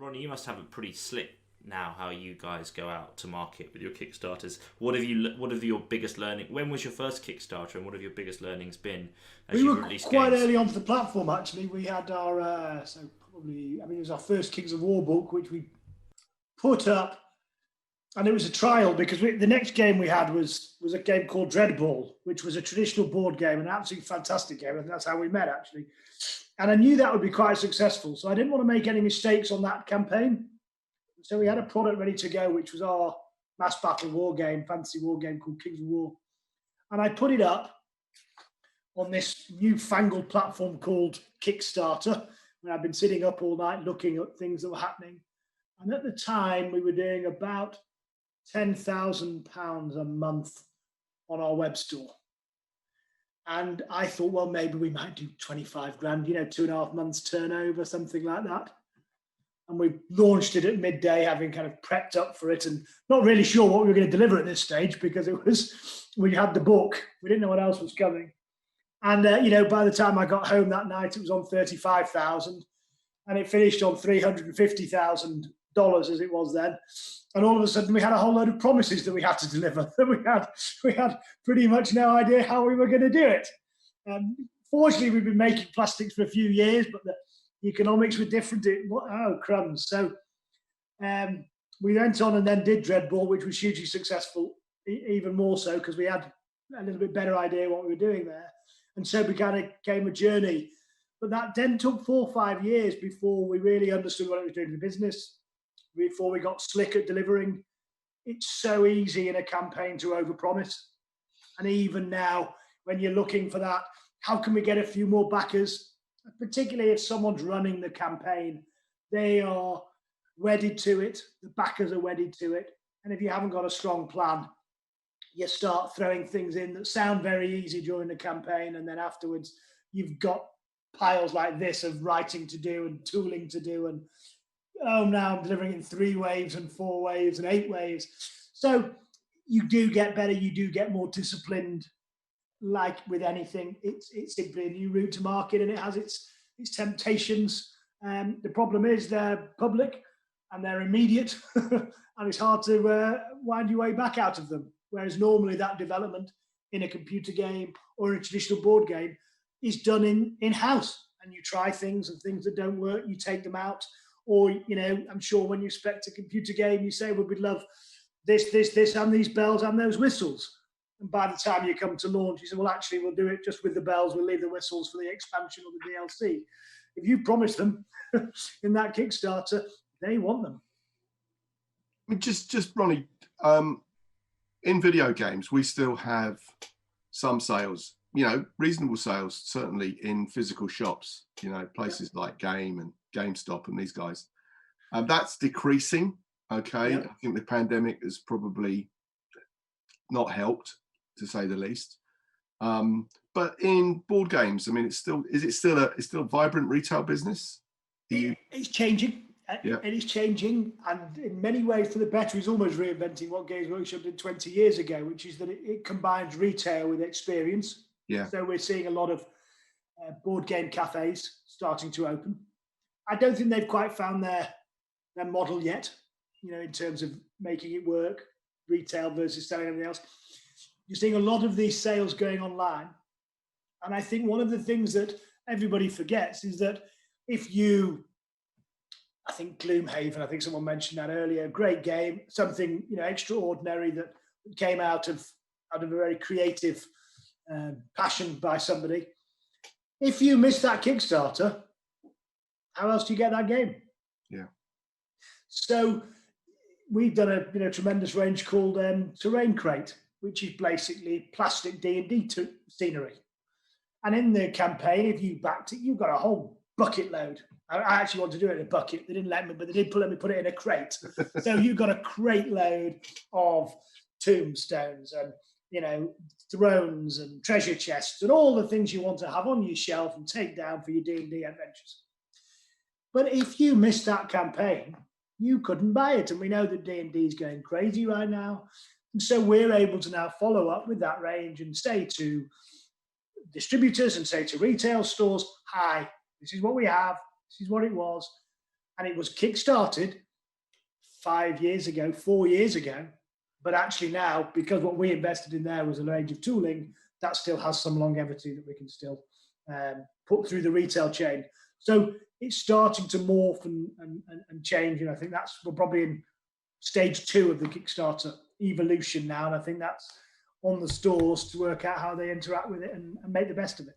Ronnie, you must have it pretty slick now how you guys go out to market with your Kickstarters. What have your biggest learning? When was your first Kickstarter, and what have your biggest learnings been as We you've were released quite games? early onto the platform, actually. We had our, it was our first Kings of War book, which we put up, and it was a trial because the next game we had was a game called Dreadball, which was a traditional board game, an absolutely fantastic game. And that's how we met, actually. And I knew that would be quite successful. So I didn't want to make any mistakes on that campaign. So we had a product ready to go, which was our mass battle war game, fantasy war game called Kings of War. And I put it up on this newfangled platform called Kickstarter, where I've been sitting up all night looking at things that were happening. And at the time, we were doing about £10,000 a month on our web store. And I thought, well, maybe we might do 25 grand, 2.5 months turnover, something like that. And we launched it at midday, having kind of prepped up for it and not really sure what we were going to deliver at this stage, because we had the book. We didn't know what else was coming. And, by the time I got home that night, it was on 35,000, and it finished on $350,000 as it was then. And all of a sudden we had a whole load of promises that we had to deliver. we had pretty much no idea how we were going to do it. Fortunately, we've been making plastics for a few years, but the economics were different. Crumbs. So we went on and then did Dreadball, which was hugely successful, even more so because we had a little bit better idea what we were doing there. And so became a journey. But that then took 4 or 5 years before we really understood what it was doing in the business, before we got slick at delivering. It's so easy in a campaign to overpromise. And even now, when you're looking for that, how can we get a few more backers? Particularly if someone's running the campaign, they are wedded to it. The backers are wedded to it. And if you haven't got a strong plan, you start throwing things in that sound very easy during the campaign. And then afterwards, you've got piles like this of writing to do and tooling to do. And now I'm delivering in 3 waves and 4 waves and 8 waves. So you do get better. You do get more disciplined. Like with anything, it's simply a new route to market, and it has its temptations. The problem is they're public and they're immediate, and it's hard to wind your way back out of them. Whereas normally that development in a computer game or a traditional board game is done in-house, and you try things, and things that don't work, you take them out. Or, I'm sure when you spec a computer game, you say, well, we'd love this, and these bells and those whistles. And by the time you come to launch, you say, well, actually, we'll do it just with the bells. We'll leave the whistles for the expansion or the DLC. If you promise them in that Kickstarter, they want them. Just Ronnie, in video games, we still have some sales, reasonable sales, certainly in physical shops, places like Game and GameStop and these guys. That's decreasing. Okay. I think the pandemic has probably not helped, to say the least. But in board games, I mean, is it still a vibrant retail business? It's changing. It is changing, and in many ways for the better. It's almost reinventing what Games Workshop did 20 years ago, which is that it combines retail with experience. Yeah. So we're seeing a lot of board game cafes starting to open. I don't think they've quite found their model yet, in terms of making it work, retail versus selling everything else. You're seeing a lot of these sales going online. And I think one of the things that everybody forgets is that I think Gloomhaven, I think someone mentioned that earlier, great game, something extraordinary that came out of a very creative passion by somebody. If you miss that Kickstarter, how else do you get that game? Yeah. So we've done a tremendous range called Terrain Crate, which is basically plastic D&D scenery. And in the campaign, if you backed it, you've got a whole bucket load. I actually want to do it in a bucket. They didn't let me, but they did let me put it in a crate. So you've got a crate load of tombstones and, thrones and treasure chests and all the things you want to have on your shelf and take down for your D&D adventures. But if you missed that campaign, you couldn't buy it. And we know that D&D is going crazy right now. And so we're able to now follow up with that range and say to distributors and say to retail stores, hi, this is what we have. This is what it was. and it was kickstarted 5 years ago, 4 years ago. But actually now, because what we invested in there was a range of tooling, that still has some longevity that we can still put through the retail chain. So it's starting to morph and change. And I think we're probably in stage 2 of the Kickstarter evolution now. And I think that's on the stores to work out how they interact with it and make the best of it.